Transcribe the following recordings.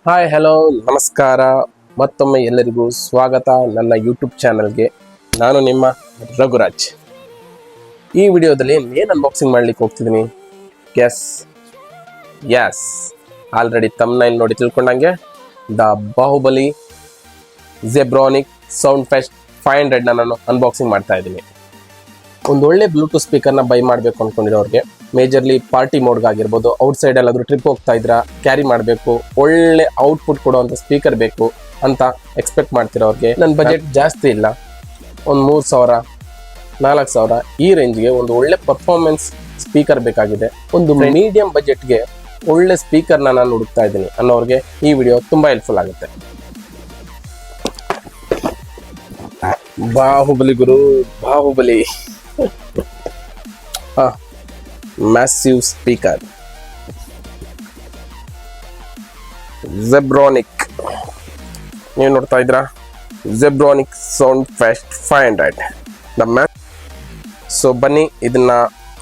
Hi hello ನಮಸ್ಕಾರ. ಮತ್ತೊಮ್ಮೆ ಎಲ್ಲರಿಗೂ ಸ್ವಾಗತ ನನ್ನ ಯೂಟ್ಯೂಬ್ ಚಾನಲ್ಗೆ. ನಾನು ನಿಮ್ಮ ರಘುರಾಜ್. ಈ ವಿಡಿಯೋದಲ್ಲಿ ಏನು ಅನ್ಬಾಕ್ಸಿಂಗ್ ಮಾಡ್ಲಿಕ್ಕೆ ಹೋಗ್ತಿದ್ದೀನಿ ಯಸ್ ಆಲ್ರೆಡಿ ತಮ್ನೈಲ್ ನೋಡಿ ತಿಳ್ಕೊಂಡಂಗೆ ದ ಬಾಹುಬಲಿ ಜೆಬ್ರಾನಿಕ್ ಸೌಂಡ್ ಫೆಸ್ಟ್ 500 ನಾನು ಅನ್ಬಾಕ್ಸಿಂಗ್ ಮಾಡ್ತಾ ಇದ್ದೀನಿ. ಒಂದು ಒಳ್ಳೆ ಬ್ಲೂಟೂತ್ ಸ್ಪೀಕರ್ನ ಬೈ ಮಾಡಬೇಕು ಅಂದ್ಕೊಂಡಿರೋರಿಗೆ, ಮೇಜರ್ಲಿ ಪಾರ್ಟಿ ಮೋಡ್ಗಾಗಿರ್ಬೋದು, ಔಟ್ಸೈಡ್ ಎಲ್ಲಾದರೂ ಟ್ರಿಪ್ ಹೋಗ್ತಾ ಇದ್ರಾ, ಕ್ಯಾರಿ ಮಾಡಬೇಕು, ಒಳ್ಳೆ ಔಟ್ಪುಟ್ ಕೊಡುವಂಥ ಸ್ಪೀಕರ್ ಬೇಕು ಅಂತ ಎಕ್ಸ್ಪೆಕ್ಟ್ ಮಾಡ್ತಿರೋರಿಗೆ, ನನ್ನ ಬಜೆಟ್ ಜಾಸ್ತಿ ಇಲ್ಲ, ಒಂದು 3000 4000 ಈ ರೇಂಜ್ಗೆ ಒಂದು ಒಳ್ಳೆ ಪರ್ಫಾರ್ಮೆನ್ಸ್ ಸ್ಪೀಕರ್ ಬೇಕಾಗಿದೆ, ಒಂದು ಮೀಡಿಯಂ ಬಜೆಟ್ಗೆ ಒಳ್ಳೆ ಸ್ಪೀಕರ್ನ ನಾನು ಹುಡುಕ್ತಾ ಇದ್ದೀನಿ ಅನ್ನೋರಿಗೆ ಈ ವಿಡಿಯೋ ತುಂಬ ಹೆಲ್ಪ್ಫುಲ್ ಆಗುತ್ತೆ. ಬಾಹುಬಲಿ ಗುರು, ಬಾಹುಬಲಿ ಮ್ಯಾಸಿವ್ ಸ್ಪೀಕರ್ ಜೆಬ್ರಾನಿಕ್. ನೀವು ನೋಡ್ತಾ ಇದ್ರಾ Zebronics sound fest 500 the mass. So ಬನ್ನಿ ಇದನ್ನ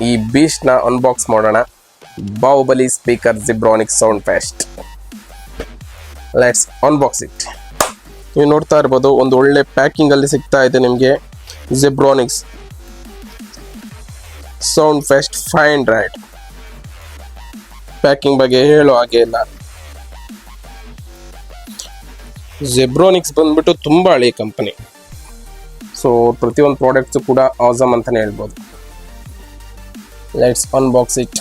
ಈ ಬೀಸ್ಟ್ನ ಅನ್ಬಾಕ್ಸ್ ಮಾಡೋಣ. Baahubali speaker Zebronics sound fest. Let's unbox it. ನೀವು ನೋಡ್ತಾ ಇರ್ಬೋದು ಒಂದು ಒಳ್ಳೆ ಪ್ಯಾಕಿಂಗ್ ಅಲ್ಲಿ ಸಿಗ್ತಾ ಇದೆ ನಿಮಗೆ ಜೆಬ್ರಾನಿಕ್ಸ್ ಸೌಂಡ್ ಫೆಸ್ಟ್ 500. ಪ್ಯಾಕಿಂಗ್ ಬಗ್ಗೆ ಹೇಳೋ ಹಾಗೆ ಇಲ್ಲ. ಜೆಬ್ರಾನಿಕ್ಸ್ ಬಂದ್ಬಿಟ್ಟು ತುಂಬಾ ಹಳೆ ಕಂಪನಿ. ಸೊ ಪ್ರತಿಯೊಂದು ಪ್ರಾಡಕ್ಟ್ಸ್ ಕೂಡ ಆಸಮ್ ಅಂತಾನೆ ಹೇಳ್ಬೋದು. Let's unbox it.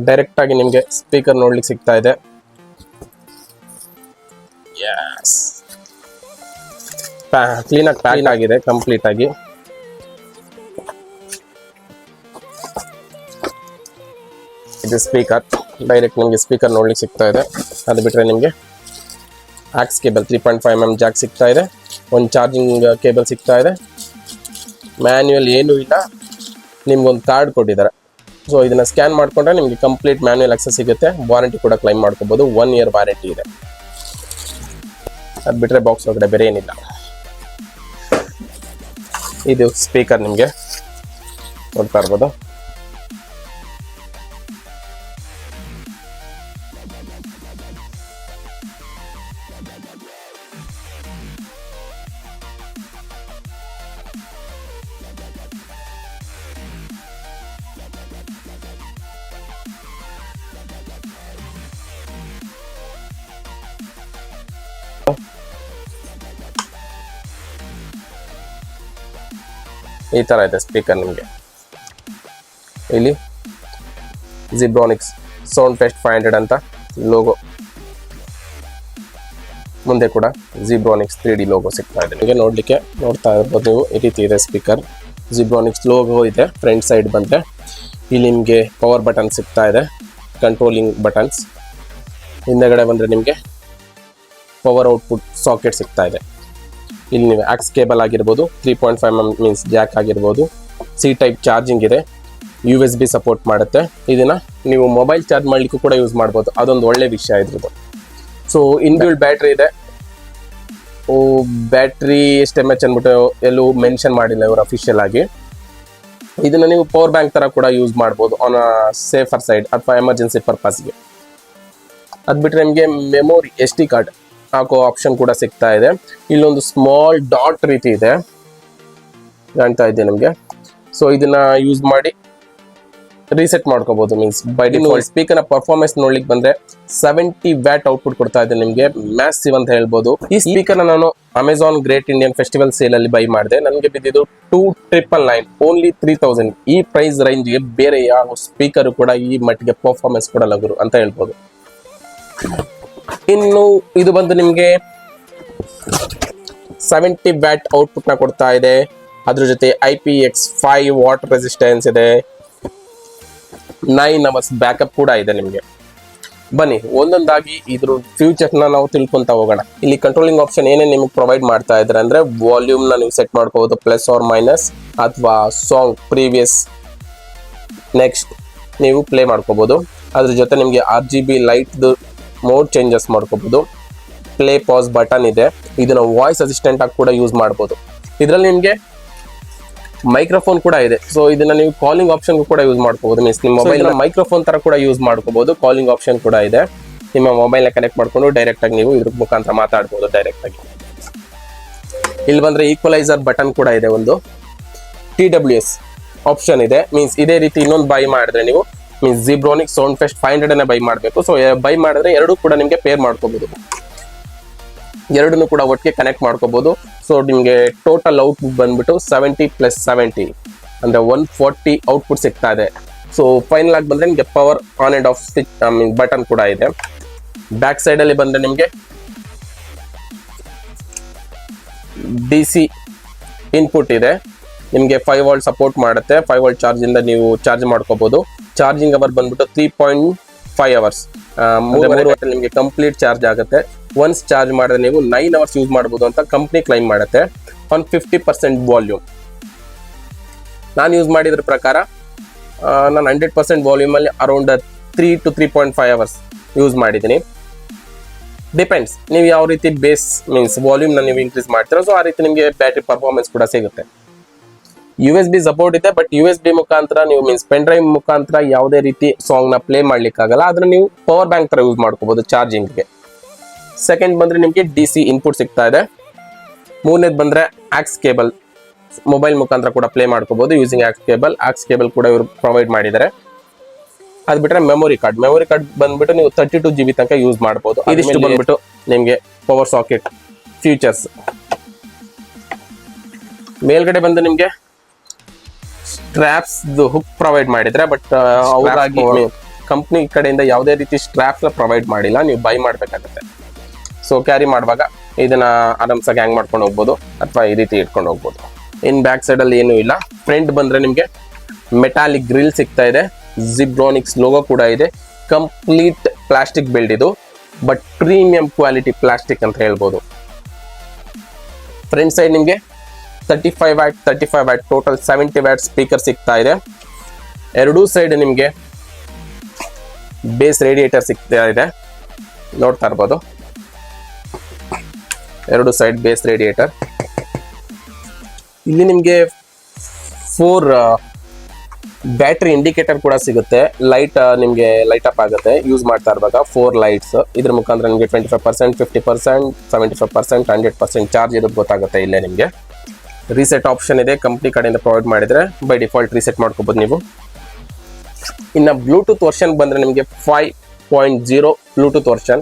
ಡೈರೆಕ್ಟ್ ಆಗಿ ನಿಮಗೆ ಸ್ಪೀಕರ್ ನೋಡ್ಲಿಕ್ಕೆ ಸಿಗ್ತಾ ಇದೆ. ಕ್ಲೀನಾಗಿ ಪ್ಯಾಕ್ ಆಗಿದೆ ಕಂಪ್ಲೀಟ್ ಆಗಿ. ಇದು ಸ್ಪೀಕರ್, ಡೈರೆಕ್ಟ್ ನಿಮಗೆ ಸ್ಪೀಕರ್ ನೋಡ್ಲಿಕ್ಕೆ ಸಿಗ್ತಾ ಇದೆ. ಅದು ಬಿಟ್ಟರೆ ನಿಮಗೆ ಆಕ್ಸ್ ಕೇಬಲ್ 3.5mm ಜಾಕ್ ಸಿಗ್ತಾ ಇದೆ, ಒಂದು ಚಾರ್ಜಿಂಗ್ ಕೇಬಲ್ ಸಿಗ್ತಾ ಇದೆ. ಮ್ಯಾನ್ಯುಯಲ್ ಏನೂ ಇಲ್ಲ, ನಿಮ್ಗೊಂದು ಕಾರ್ಡ್ ಕೊಟ್ಟಿದ್ದಾರೆ. ಸೊ ಇದನ್ನ ಸ್ಕ್ಯಾನ್ ಮಾಡಿಕೊಂಡ್ರೆ ನಿಮಗೆ ಕಂಪ್ಲೀಟ್ ಮ್ಯಾನ್ಯುಯಲ್ ಆಕ್ಸೆಸ್ ಸಿಗುತ್ತೆ. ವಾರಂಟಿ ಕೂಡ ಕ್ಲೈಮ್ ಮಾಡ್ಕೋಬಹುದು, 1 year ವಾರಂಟಿ ಇದೆ. ಅದು ಬಿಟ್ಟರೆ ಬಾಕ್ಸ್ ಒಳಗಡೆ ಬೇರೆ ಏನಿಲ್ಲ. ಇದು ಸ್ಪೀಕರ್ ನಿಮಗೆ ನೋಡ್ತಾ ಇರ್ಬೋದು. ಈ ತರ ಇದೆ ಸ್ಪೀಕರ್. ನಿಮಗೆ ಇಲ್ಲಿ ಜೆಬ್ರಾನಿಕ್ಸ್ ಸೌಂಡ್ ಫೆಸ್ಟ್ 500 ಅಂತ ಲೋಗೋ, ಮುಂದೆ ಕೂಡ ಜೆಬ್ರಾನಿಕ್ಸ್ 3D ಲೋಗೋ ಸಿಗ್ತಾ ಇದೆ. ನಿಮಗೆ ನೋಡ್ಲಿಕ್ಕೆ ನೋಡ್ತಾ ಇರ್ಬೋದು ನೀವು, ಈ ರೀತಿ ಇದೆ ಸ್ಪೀಕರ್. ಜೆಬ್ರಾನಿಕ್ಸ್ ಲೋಗೋ ಇದೆ. ಫ್ರಂಟ್ ಸೈಡ್ ಬಂದರೆ ಇಲ್ಲಿ ನಿಮಗೆ ಪವರ್ ಬಟನ್ ಸಿಗ್ತಾ ಇದೆ, ಕಂಟ್ರೋಲಿಂಗ್ ಬಟನ್ಸ್. ಹಿಂದೆಗಡೆ ಬಂದರೆ ನಿಮಗೆ ಪವರ್ ಔಟ್ಪುಟ್ ಸಾಕೆಟ್ ಸಿಗ್ತಾ ಇದೆ. ಇಲ್ಲಿ ನೀವು ಆಕ್ಸ್ ಕೇಬಲ್ ಆಗಿರ್ಬೋದು, 3.5mm ಮೀನ್ಸ್ ಜಾಕ್ ಆಗಿರ್ಬೋದು, ಸಿ ಟೈಪ್ ಚಾರ್ಜಿಂಗ್ ಇದೆ, USB ಸಪೋರ್ಟ್ ಮಾಡುತ್ತೆ. ಇದನ್ನ ನೀವು ಮೊಬೈಲ್ ಚಾರ್ಜ್ ಮಾಡಲಿಕ್ಕೂ ಕೂಡ ಯೂಸ್ ಮಾಡ್ಬೋದು. ಅದೊಂದು ಒಳ್ಳೆ ವಿಷಯ ಇದ್ರದ್ದು. ಸೊ ಇನ್ಬಿಲ್ಡ್ ಬ್ಯಾಟ್ರಿ ಇದೆ. ಬ್ಯಾಟ್ರಿ ಎಷ್ಟು MH ಅಂದ್ಬಿಟ್ಟು ಎಲ್ಲೂ ಮೆನ್ಷನ್ ಮಾಡಿಲ್ಲ ಇವರು ಅಫಿಷಿಯಲ್ ಆಗಿ. ಇದನ್ನ ನೀವು ಪವರ್ ಬ್ಯಾಂಕ್ ತರ ಕೂಡ ಯೂಸ್ ಮಾಡ್ಬೋದು ಆನ್ ಸೇಫರ್ ಸೈಡ್ ಅಥವಾ ಎಮರ್ಜೆನ್ಸಿ ಪರ್ಪಸ್ಗೆ. ಅದು ಬಿಟ್ಟರೆ ನಿಮಗೆ ಮೆಮೊರಿ SD ಕಾರ್ಡ್ ಹಾಕೋ ಆಪ್ಷನ್ ಕೂಡ ಸಿಗ್ತಾ ಇದೆ. ಇಲ್ಲೊಂದು ಸ್ಮಾಲ್ ಡಾಟ್ ರೀತಿ ಇದೆ, ಕಾಣ್ತಾ ಇದೆ ನಿಮಗೆ. ಸೊ ಇದನ್ನ ಯೂಸ್ ಮಾಡಿ ರೀಸೆಟ್ ಮಾಡ್ಕೋಬಹುದು. ಮೀನ್ಸ್ ಬೈ ಡಿಫಾಲ್ಟ್ ಸ್ಪೀಕರ್ನ ಪರ್ಫಾರ್ಮೆನ್ಸ್ ನೋಡ್ಲಿಕ್ಕೆ ಬಂದ್ರೆ 70 ವ್ಯಾಟ್ ಔಟ್ಪುಟ್ ಕೊಡ್ತಾ ಇದೆ ನಿಮಗೆ, ಮ್ಯಾಸಿವ್ ಅಂತ ಹೇಳ್ಬೋದು. ಈ ಸ್ಪೀಕರ್ನ ನಾನು Amazon great Indian festival sale ಅಲ್ಲಿ ಬೈ ಮಾಡಿದೆ. ನನಗೆ ಬಿದ್ದಿದ್ದು 2999, ಓನ್ಲಿ 3000. ಈ ಪ್ರೈಸ್ ರೇಂಜ್ಗೆ ಬೇರೆ ಯಾವ ಸ್ಪೀಕರ್ ಕೂಡ ಈ ಮಟ್ಟಿಗೆ ಪರ್ಫಾರ್ಮೆನ್ಸ್ ಕೊಡಲ್ಲ ಗುರು ಅಂತ ಹೇಳ್ಬೋದು. ಇನ್ನು ಇದು ಬಂದು ನಿಮಗೆ 70 ವ್ಯಾಟ್ ಔಟ್ಪುಟ್ ನ ಕೊಡ್ತಾ ಇದೆ. ಅದ್ರ ಜೊತೆ IPX5 ವಾಟರ್ ರೆಸಿಸ್ಟೆನ್ಸ್ ಇದೆ, 9 hours ಬ್ಯಾಕಪ್ ಕೂಡ ಇದೆ ನಿಮಗೆ. ಬನ್ನಿ ಒಂದೊಂದಾಗಿ ಇದ್ರ ಫ್ಯೂಚರ್ ನಾವು ತಿಳ್ಕೊಂತ ಹೋಗೋಣ. ಇಲ್ಲಿ ಕಂಟ್ರೋಲಿಂಗ್ ಆಪ್ಷನ್ ಏನೇನು ನಿಮಗೆ ಪ್ರೊವೈಡ್ ಮಾಡ್ತಾ ಇದ್ದಾರೆ ಅಂದ್ರೆ, ವಾಲ್ಯೂಮ್ ನ ನೀವು ಸೆಟ್ ಮಾಡ್ಕೋಬಹುದು ಪ್ಲಸ್ ಆರ್ ಮೈನಸ್, ಅಥವಾ ಸಾಂಗ್ ಪ್ರೀವಿಯಸ್ ನೆಕ್ಸ್ಟ್ ನೀವು ಪ್ಲೇ ಮಾಡ್ಕೋಬೋದು. ಅದ್ರ ಜೊತೆ ನಿಮಗೆ RGB ಲೈಟ್ದು ಮೋಡ್ ಚೇಂಜಸ್ ಮಾಡ್ಕೋಬೋದು. ಪ್ಲೇ ಪಾಸ್ ಬಟನ್ ಇದೆ, ಇದನ್ನ ವಾಯ್ಸ್ ಅಸಿಸ್ಟೆಂಟ್ ಆಗಿ ಕೂಡ ಯೂಸ್ ಮಾಡ್ಬೋದು. ಇದರಲ್ಲಿ ನಿಮಗೆ ಮೈಕ್ರೋಫೋನ್ ಕೂಡ ಇದೆ, ಸೊ ಇದನ್ನ ನೀವು ಕಾಲಿಂಗ್ ಆಪ್ಷನ್ ಕೂಡ ಯೂಸ್ ಮಾಡ್ಕೋಬಹುದು. ಮೀನ್ಸ್ ನಿಮ್ಮ ಮೊಬೈಲ್ ಮೈಕ್ರೋಫೋನ್ ತರ ಕೂಡ ಯೂಸ್ ಮಾಡ್ಕೋಬಹುದು. ಕಾಲಿಂಗ್ ಆಪ್ಷನ್ ಕೂಡ ಇದೆ, ನಿಮ್ಮ ಮೊಬೈಲ್ ನ ಕನೆಕ್ಟ್ ಮಾಡ್ಕೊಂಡು ಡೈರೆಕ್ಟ್ ಆಗಿ ನೀವು ಇದ್ರ ಮುಖಾಂತರ ಮಾತಾಡ್ಬೋದು ಡೈರೆಕ್ಟ್ ಆಗಿ. ಇಲ್ಲಿ ಬಂದ್ರೆ ಈಕ್ವಲೈಸರ್ ಬಟನ್ ಕೂಡ ಇದೆ, ಒಂದು TWS ಆಪ್ಷನ್ ಇದೆ. ಮೀನ್ಸ್ ಇದೇ ರೀತಿ ಇನ್ನೊಂದು ಬೈ ಮಾಡಿದ್ರೆ ನೀವು ಮೀನ್ಸ್ ಜಿಬ್ರಾನಿಕ್ಸ್ ಸೌಂಡ್ ಫೆಸ್ಟ್ 500 ಬೈ ಮಾಡಬೇಕು. ಸೊ ಬೈ ಮಾಡಿದ್ರೆ ಎರಡು ಕೂಡ ನಿಮಗೆ ಪೇರ್ ಮಾಡ್ಕೋಬಹುದು, ಎರಡನ್ನು ಕೂಡ ಒಟ್ಟಿಗೆ ಕನೆಕ್ಟ್ ಮಾಡ್ಕೋಬಹುದು. ಸೊ ನಿಮಗೆ ಟೋಟಲ್ ಔಟ್ಪುಟ್ ಬಂದ್ಬಿಟ್ಟು 70 + 70 ಅಂದ್ರೆ 140 ಔಟ್ಪುಟ್ ಸಿಗ್ತಾ ಇದೆ. ಸೊ ಫೈನಲ್ ಆಗಿ ಬಂದ್ರೆ ನಿಮಗೆ power on and off switch button ಕೂಡ ಇದೆ. ಬ್ಯಾಕ್ ಸೈಡ್ ಅಲ್ಲಿ ಬಂದ್ರೆ ನಿಮಗೆ DC ಇನ್ಪುಟ್ ಇದೆ, ನಿಮಗೆ 5 ವೋಲ್ಟ್ ಸಪೋರ್ಟ್ ಮಾಡುತ್ತೆ. 5 ವೋಲ್ಟ್ ಚಾರ್ಜ್ ಇಂದ ನೀವು ಚಾರ್ಜ್ ಮಾಡ್ಕೋಬಹುದು. ಚಾರ್ಜಿಂಗ್ ಅವರ್ ಬಂದ್ಬಿಟ್ಟು 3.5 ಅವರ್ಸ್, 3 ಅವರ್ ನಿಮಗೆ ಕಂಪ್ಲೀಟ್ ಚಾರ್ಜ್ ಆಗುತ್ತೆ. ಒನ್ಸ್ ಚಾರ್ಜ್ ಮಾಡಿದ್ರೆ ನೀವು 9 ಅವರ್ಸ್ ಯೂಸ್ ಮಾಡಬಹುದು ಅಂತ ಕಂಪ್ನಿ ಕ್ಲೈಮ್ ಮಾಡುತ್ತೆ. ಆನ್ 50% ವಾಲ್ಯೂಮ್ ನಾನು ಯೂಸ್ ಮಾಡಿದ್ರ ಪ್ರಕಾರ ನಾನು 100% ವಾಲ್ಯೂಮ್ ಅಲ್ಲಿ ಅರೌಂಡ್ 3 to 3.5 ಅವರ್ಸ್ ಯೂಸ್ ಮಾಡಿದ್ದೀನಿ. ಡಿಪೆಂಡ್ಸ್ ನೀವು ಯಾವ ರೀತಿ ಬೇಸ್ ಮೀನ್ಸ್ ವಾಲ್ಯೂಮ್ ನೀವು ಇನ್ಕ್ರೀಸ್ ಮಾಡ್ತೀರಾ, ಸೊ ಆ ರೀತಿ ನಿಮಗೆ ಬ್ಯಾಟ್ರಿ ಪರ್ಫಾರ್ಮೆನ್ಸ್ ಕೂಡ ಸಿಗುತ್ತೆ. USB ಸಪೋರ್ಟ್ ಇದೆ, ಬಟ್ USB ಮುಖಾಂತರ ನೀವು ಮೀನ್ಸ್ ಪೆನ್ ಡ್ರೈವ್ ಮುಖಾಂತರ ಯಾವುದೇ ರೀತಿ ಸಾಂಗ್ ನ ಪ್ಲೇ ಮಾಡ್ಲಿಕ್ಕಾಗಲ್ಲ. ಅದನ್ನ ನೀವು ಪವರ್ ಬ್ಯಾಂಕ್ ತರ ಯೂಸ್ ಮಾಡ್ಕೋಬಹುದು ಚಾರ್ಜಿಂಗ್ಗೆ. ಸೆಕೆಂಡ್ ಬಂದ್ರೆ ನಿಮಗೆ DC ಇನ್ಪುಟ್ ಸಿಗ್ತಾ ಇದೆ. ಮೂರನೇದು ಬಂದ್ರೆ ಆಕ್ಸ್ ಕೇಬಲ್, ಮೊಬೈಲ್ ಮುಖಾಂತರ ಕೂಡ ಪ್ಲೇ ಮಾಡ್ಕೋಬಹುದು ಯೂಸಿಂಗ್ ಆಕ್ಸ್ ಕೇಬಲ್ ಕೂಡ ಇವರು ಪ್ರೊವೈಡ್ ಮಾಡಿದ್ದಾರೆ. ಅದು ಬಿಟ್ರೆ ಮೆಮೊರಿ ಕಾರ್ಡ್ ಬಂದ್ಬಿಟ್ಟು ನೀವು 32 GB ತನಕ ಯೂಸ್ ಮಾಡಬಹುದು. ಇದಿಷ್ಟು ಬಂದ್ಬಿಟ್ಟು ನಿಮಗೆ ಪವರ್ ಸಾಕೆಟ್ ಫೀಚರ್ಸ್. ಮೇಲ್ಗಡೆ ಬಂದು ನಿಮಗೆ ಸ್ಟ್ರಾಪ್ಸ್ ಹುಕ್ ಪ್ರೊವೈಡ್ ಮಾಡಿದ್ರೆ, ಬಟ್ ಅವರಾಗಿ ಕಂಪ್ನಿ ಕಡೆಯಿಂದ ಯಾವುದೇ ರೀತಿ ಸ್ಟ್ರಾಪ್ಸ್ ಪ್ರೊವೈಡ್ ಮಾಡಿಲ್ಲ, ನೀವು ಬೈ ಮಾಡ್ಬೇಕಾಗತ್ತೆ. ಸೊ ಕ್ಯಾರಿ ಮಾಡುವಾಗ ಇದನ್ನ ಆರಾಮ್ಸಾಗಿ ಹ್ಯಾಂಗ್ ಮಾಡ್ಕೊಂಡು ಹೋಗ್ಬೋದು ಅಥವಾ ಈ ರೀತಿ ಇಟ್ಕೊಂಡು ಹೋಗ್ಬೋದು. ಇನ್ ಬ್ಯಾಕ್ ಸೈಡ್ ಅಲ್ಲಿ ಏನೂ ಇಲ್ಲ. ಫ್ರಂಟ್ ಬಂದ್ರೆ ನಿಮಗೆ ಮೆಟಾಲಿಕ್ ಗ್ರಿಲ್ ಸಿಗ್ತಾ ಇದೆ, ಜಿಬ್ರಾನಿಕ್ಸ್ ಲೋಗೋ ಕೂಡ ಇದೆ. ಕಂಪ್ಲೀಟ್ ಪ್ಲಾಸ್ಟಿಕ್ ಬಿಲ್ಡ್ ಇದು, ಬಟ್ ಪ್ರೀಮಿಯಂ ಕ್ವಾಲಿಟಿ ಪ್ಲಾಸ್ಟಿಕ್ ಅಂತ ಹೇಳ್ಬೋದು. ಫ್ರಂಟ್ ಸೈಡ್ ನಿಮಗೆ 35 ವ್ಯಾಟ್ ಟೋಟಲ್ 70 ವ್ಯಾಟ್ ಸ್ಪೀಕರ್ ಸಿಗ್ತಾ ಇದೆ. ಎರಡೂ ಸೈಡ್ ನಿಮಗೆ ಬೇಸ್ ರೇಡಿಯೇಟರ್ ಸಿಗ್ತಾ ಇದೆ, ನೋಡ್ತಾ ಇರ್ಬೋದು. ಎರಡು ಸೈಡ್ ಬೇಸ್ ರೇಡಿಯೇಟರ್. ಇಲ್ಲಿ ನಿಮಗೆ 4 ಬ್ಯಾಟ್ರಿ ಇಂಡಿಕೇಟರ್ ಕೂಡ ಸಿಗುತ್ತೆ. ಲೈಟ್ ನಿಮಗೆ ಲೈಟ್ ಅಪ್ ಆಗುತ್ತೆ ಯೂಸ್ ಮಾಡ್ತಾ ಇರುವಾಗ. 4 ಲೈಟ್ಸ್, ಇದ್ರ ಮುಖಾಂತರ ನಿಮಗೆ 25%, 50%, 75%, 100% ಚಾರ್ಜ್ ಇರೋದು ಗೊತ್ತಾಗುತ್ತೆ. ಇಲ್ಲೇ ನಿಮಗೆ ರೀಸೆಟ್ ಆಪ್ಷನ್ ಇದೆ, ಕಂಪ್ನಿ ಕಡೆಯಿಂದ ಪ್ರೊವೈಡ್ ಮಾಡಿದ್ರೆ ಬೈ ಡಿಫಾಲ್ಟ್ ರೀಸೆಟ್ ಮಾಡ್ಕೋಬಹುದು ನೀವು. ಇನ್ನು ಬ್ಲೂಟೂತ್ ವರ್ಷನ್ ಬಂದ್ರೆ ನಿಮಗೆ 5.0 ಬ್ಲೂಟೂತ್ ವರ್ಷನ್.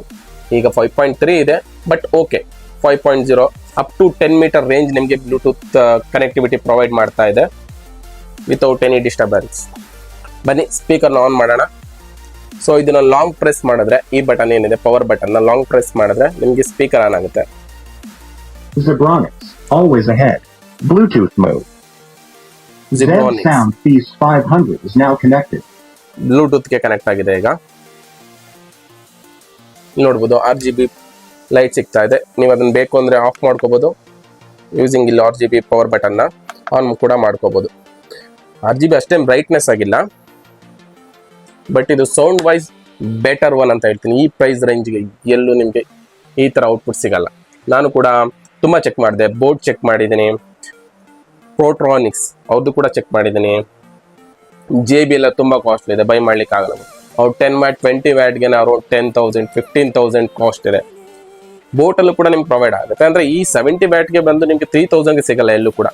ಈಗ 5.3 ಇದೆ, but okay 5.0 up to 10 metre range ನಿಮಗೆ ಬ್ಲೂಟೂತ್ ಕನೆಕ್ಟಿವಿಟಿ ಪ್ರೊವೈಡ್ ಮಾಡ್ತಾ ಇದೆ ವಿತೌಟ್ ಎನಿ ಡಿಸ್ಟರ್ಬೆನ್ಸ್. ಬನ್ನಿ ಸ್ಪೀಕರ್ನ ಆನ್ ಮಾಡೋಣ. ಸೊ ಇದನ್ನ ಲಾಂಗ್ ಪ್ರೆಸ್ ಮಾಡಿದ್ರೆ, ಈ ಬಟನ್ ಏನಿದೆ ಪವರ್ ಬಟನ್ ನ ಲಾಂಗ್ ಪ್ರೆಸ್ ಮಾಡಿದ್ರೆ ನಿಮಗೆ ಸ್ಪೀಕರ್ ಆನ್ ಆಗುತ್ತೆ. Zebronics, always ahead. Bluetooth mode. Zebronics Sound Feast 500 is now connected. Bluetooth ಗೆ ಕನೆಕ್ಟ್ ಆಗಿದೆ. ಈಗ ನೋಡ್ಬೋದು RGB ಲೈಟ್ ಸಿಗ್ತಾ ಇದೆ. ನೀವು ಅದನ್ನ ಬೇಕು ಅಂದ್ರೆ ಆಫ್ ಮಾಡ್ಕೋಬಹುದು ಯೂಸಿಂಗ್ ಇಲ್ಲಿ RGB ಪವರ್ ಬಟನ್ ನ ಆನ್ ಕೂಡ ಮಾಡ್ಕೋಬಹುದು. RGB ಅಷ್ಟೇ ಬ್ರೈಟ್ನೆಸ್ ಆಗಿಲ್ಲ, ಬಟ್ ಇದು ಸೌಂಡ್ ವೈಸ್ ಬೆಟರ್ ಒನ್ ಅಂತ ಹೇಳ್ತೀನಿ. ಈ ಪ್ರೈಸ್ ರೇಂಜ್ಗೆ ಎಲ್ಲೂ ನಿಮಗೆ ಈ ತರ ಔಟ್ಪುಟ್ ಸಿಗಲ್ಲ. ನಾನು ಕೂಡ ತುಂಬಾ ಚೆಕ್ ಮಾಡಿದೆ, ಬೋಟ್ ಚೆಕ್ ಮಾಡಿದ್ದೀನಿ, ಪ್ರೋಟ್ರಾನಿಕ್ಸ್ ಅವ್ರದ್ದು ಕೂಡ ಚೆಕ್ ಮಾಡಿದ್ದೀನಿ. JB ಎಲ್ಲ ತುಂಬಾ ಕಾಸ್ಟ್ಲಿ ಇದೆ, ಬೈ ಮಾಡ್ಲಿಕ್ಕೆ ಆಗಲ್ಲ. ಅವ್ರು 10 ವ್ಯಾಟ್ 20 ವ್ಯಾಟ್ಗೆ ಅರೌಂಡ್ 10,000 15,000 ಕಾಸ್ಟ್ ಇದೆ. ಬೋಟಲ್ಲೂ ಕೂಡ ನಿಮ್ಗೆ ಪ್ರೊವೈಡ್ ಆಗುತ್ತೆ. ಅಂದ್ರೆ ಈ 70 ವ್ಯಾಟ್ಗೆ ಬಂದು ನಿಮಗೆ 3,000ಗೆ ಸಿಗಲ್ಲ ಎಲ್ಲೂ ಕೂಡ.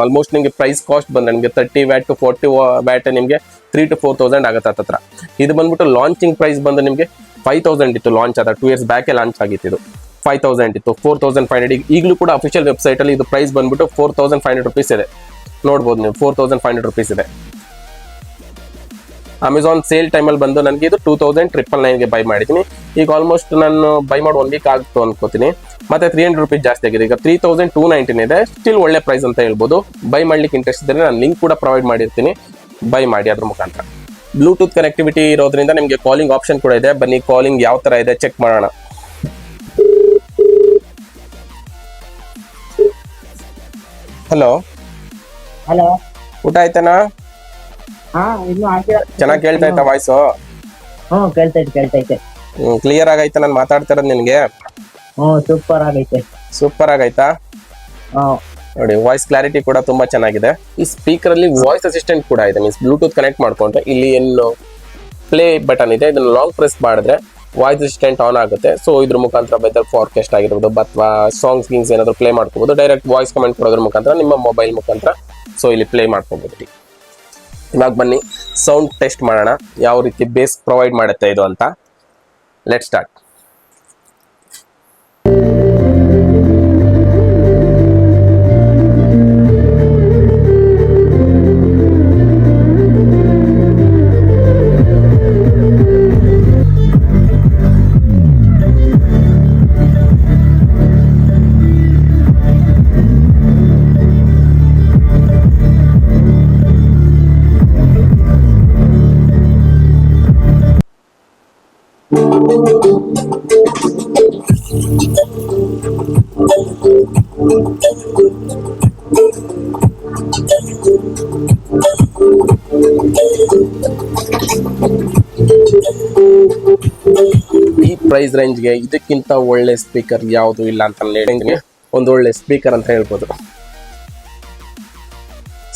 ಆಲ್ಮೋಸ್ಟ್ ನಿಮಗೆ ಪ್ರೈಸ್ ಕಾಸ್ಟ್ ಬಂದ್ರೆ ನಿಮಗೆ 30 ವ್ಯಾಟ್ ಟು 40 ವ್ಯಾಟ್ ನಿಮಗೆ 3,000 to 4,000 ಆಗುತ್ತೆ ಹತ್ರ. ಇದು ಬಂದ್ಬಿಟ್ಟು ಲಾಂಚಿಂಗ್ ಪ್ರೈಸ್ ಬಂದು ನಿಮಗೆ 5,000 ಇತ್ತು. ಲಾಂಚ್ ಆದ 2 years ಬ್ಯಾಕ್ ಲಾಂಚ್ ಆಗಿತ್ತು. ಇದು 5,000 ಇತ್ತು, 4,500. ಈಗಲೂ ಕೂಡ ಅಫಿಷಿಯಲ್ ವೆಬ್ಸೈಟ್ ಅಲ್ಲಿ ಇದು ಪ್ರೈಸ್ ಬಂದ್ಬಿಟ್ಟು 4,500 rupees ಇದೆ. ನೋಡ್ಬೋದು ನೀವು 4,500 rupees ಇದೆ. ಅಮೆಝಾನ್ ಸೇಲ್ ಟೈಮಲ್ಲಿ ಬಂದು ನನಗೆ ಇದು 2,999ಗೆ ಬೈ ಮಾಡಿದ್ದೀನಿ. ಈಗ ಆಲ್ಮೋಸ್ಟ್ ನಾನು ಬೈ ಮಾಡಿ 1 week ಆಗ್ತು ಅನ್ಕೋತೀನಿ. ಮತ್ತೆ 300 rupees ಜಾಸ್ತಿ ಆಗಿದೆ. ಈಗ 3,299 ಇದೆ. ಸ್ಟಿಲ್ ಒಳ್ಳೆ ಪ್ರೈಸ್ ಅಂತ ಹೇಳ್ಬೋದು. ಬೈ ಮಾಡ್ಲಿಕ್ಕೆ ಇಂಟ್ರೆಸ್ಟ್ ಇದ್ರೆ ನಾನು ಲಿಂಕ್ ಕೂಡ ಪ್ರೊವೈಡ್ ಮಾಡಿರ್ತೀನಿ, ಬೈ ಮಾಡಿ ಅದ್ರ ಮುಖಾಂತರ. ಬ್ಲೂಟೂತ್ ಕನೆಕ್ಟಿವಿಟಿ ಇರೋದ್ರಿಂದ ನಿಮಗೆ ಕಾಲಿಂಗ್ ಆಪ್ಷನ್ ಕೂಡ ಇದೆ. ಬನ್ನಿ ಕಾಲಿಂಗ್ ಯಾವ ತರ ಇದೆ ಚೆಕ್ ಮಾಡೋಣ. ಹಲೋ, ಹಲೋ, ಊಟ ಆಯ್ತಾನಾ? ಹಾ ಇನ್ನು ಹಾಕಿಲ್ಲ. ಚೆನ್ನಾಗಿ ಕೇಳ್ತಾ ಇತ್ತಾ ವಾಯ್ಸು? ಕೇಳ್ತೈತೆ. ಕ್ಲಿಯರ್ ಆಗೈತಾ ನಾನು ಮಾತಾಡ್ತಿರೋದು ನಿನ್ಗೆ? ಸೂಪರ್ ಆಗೈತೆ. ಸೂಪರ್ ಆಗೈತಾ? ಹ್ಮ್ ನೋಡಿ ವಾಯ್ಸ್ ಕ್ಲಾರಿಟಿ ಕೂಡ ತುಂಬಾ ಚೆನ್ನಾಗಿದೆ. ಈ ಸ್ಪೀಕರ್ ಅಲ್ಲಿ ವಾಯ್ಸ್ ಅಸಿಸ್ಟೆಂಟ್ ಕೂಡ ಇದೆ. ಮೀನ್ಸ್ ಬ್ಲೂಟೂತ್ ಕನೆಕ್ಟ್ ಮಾಡ್ಕೊಂಡ್ರೆ ಇಲ್ಲಿ ಏನು ಪ್ಲೇ ಬಟನ್ ಇದೆ, ಇದನ್ನ ಲಾಂಗ್ ಪ್ರೆಸ್ ಮಾಡಿದ್ರೆ ವಾಯ್ಸ್ ಅಸಿಸ್ಟೆಂಟ್ ಆನ್ ಆಗುತ್ತೆ. ಸೊ ಇದ್ರ ಮುಖಾಂತರ ವೆದರ್ ಫಾರ್ಕಾಸ್ಟ್ ಆಗಿರ್ಬೋದು ಅಥವಾ ಸಾಂಗ್ಸ್ ಗಿಂಗ್ಸ್ ಏನಾದ್ರು ಪ್ಲೇ ಮಾಡ್ಕೋಬಹುದು. ಡೈರೆಕ್ಟ್ ವಾಯ್ಸ್ ಕಮೆಂಟ್ ಕೊಡೋದ್ರ ಮುಖಾಂತರ ನಿಮ್ಮ ಮೊಬೈಲ್ ಮುಖಾಂತರ ಸೊ ಇಲ್ಲಿ ಪ್ಲೇ ಮಾಡ್ಕೋಬಹುದು. ಇವಾಗ ಬನ್ನಿ ಸೌಂಡ್ ಟೆಸ್ಟ್ ಮಾಡೋಣ, ಯಾವ ರೀತಿ ಬೇಸ್ ಪ್ರೊವೈಡ್ ಮಾಡುತ್ತೆ ಇದು ಅಂತ. Let start. ಈ ಪ್ರೈಸ್ ರೇಂಜ್ಗೆ ಇದಕ್ಕಿಂತ ಒಳ್ಳೆ ಸ್ಪೀಕರ್ ಯಾವುದು ಇಲ್ಲ ಅಂತ ಹೇಳಿದ್ರೆ ಒಂದು ಒಳ್ಳೆ ಸ್ಪೀಕರ್ ಅಂತ ಹೇಳ್ಬೋದು.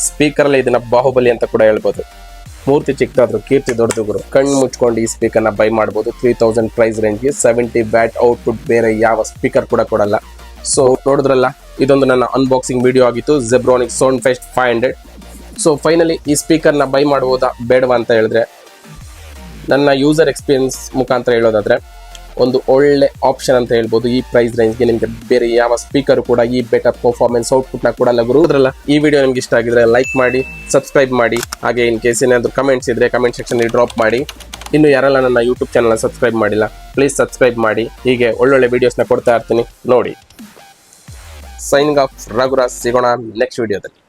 ಸ್ಪೀಕರ್ ಅಲ್ಲಿ ಇದನ್ನ ಬಾಹುಬಲಿ ಅಂತ ಕೂಡ ಹೇಳ್ಬೋದು. ಮೂರ್ತಿ ಚಿಕ್ಕದಾದ್ರು ಕೀರ್ತಿ ದೊಡ್ಡದು ಗುರು. ಕಣ್ಣು ಮುಚ್ಕೊಂಡು ಈ ಸ್ಪೀಕರ್ನ ಬೈ ಮಾಡ್ಬೋದು. 3000 ಪ್ರೈಸ್ ರೇಂಜ್ಗೆ 70 ವ್ಯಾಟ್ ಔಟ್ಪುಟ್ ಬೇರೆ ಯಾವ ಸ್ಪೀಕರ್ ಕೂಡ ಕೊಡಲ್ಲ. ಸೊ ನೋಡಿದ್ರಲ್ಲ, ಇದೊಂದು ನನ್ನ ಅನ್ಬಾಕ್ಸಿಂಗ್ ವಿಡಿಯೋ ಆಗಿತ್ತು, ಜೆಬ್ರಾನಿಕ್ಸ್ ಸೌಂಡ್ ಫೆಸ್ಟ್ 500. ಸೊ ಫೈನಲಿ ಈ ಸ್ಪೀಕರ್ನ ಬೈ ಮಾಡ್ಬೋದಾ ಬೇಡವಾ ಅಂತ ಹೇಳಿದ್ರೆ, ನನ್ನ ಯೂಸರ್ ಎಕ್ಸ್ಪೀರಿಯನ್ಸ್ ಮುಖಾಂತರ ಹೇಳೋದಾದ್ರೆ ಒಂದು ಒಳ್ಳೆ ಆಪ್ಷನ್ ಅಂತ ಹೇಳ್ಬೋದು. ಈ ಪ್ರೈಸ್ ರೇಂಜ್ಗೆ ನಿಮಗೆ ಬೇರೆ ಯಾವ ಸ್ಪೀಕರ್ ಕೂಡ ಈ ಬೆಟರ್ ಪರ್ಫಾರ್ಮೆನ್ಸ್ ಔಟ್ಪುಟ್ನ ಕೊಡಲ್ಲ ಗುರು. ಅದ್ರಲ್ಲ ಈ ವಿಡಿಯೋ ನಿಮ್ಗೆ ಇಷ್ಟ ಆಗಿದ್ರೆ ಲೈಕ್ ಮಾಡಿ, ಸಬ್ಸ್ಕ್ರೈಬ್ ಮಾಡಿ. ಹಾಗೆ ಇನ್ ಕೇಸ್ ಏನಾದರೂ ಕಮೆಂಟ್ಸ್ ಇದ್ರೆ ಕಮೆಂಟ್ ಸೆಕ್ಷನ್ ಡ್ರಾಪ್ ಮಾಡಿ. ಇನ್ನು ಯಾರೆಲ್ಲ ನನ್ನ ಯೂಟ್ಯೂಬ್ ಚಾನಲ್ನ ಸಬ್ಸ್ಕ್ರೈಬ್ ಮಾಡಿಲ್ಲ, ಪ್ಲೀಸ್ ಸಬ್ಸ್ಕ್ರೈಬ್ ಮಾಡಿ. ಹೀಗೆ ಒಳ್ಳೊಳ್ಳೆ ವಿಡಿಯೋಸ್ನ ಕೊಡ್ತಾ ಇರ್ತೀನಿ ನೋಡಿ. Signing off Raghuraj. ಸಿಗೋಣ ನೆಕ್ಸ್ಟ್ ವಿಡಿಯೋದಲ್ಲಿ.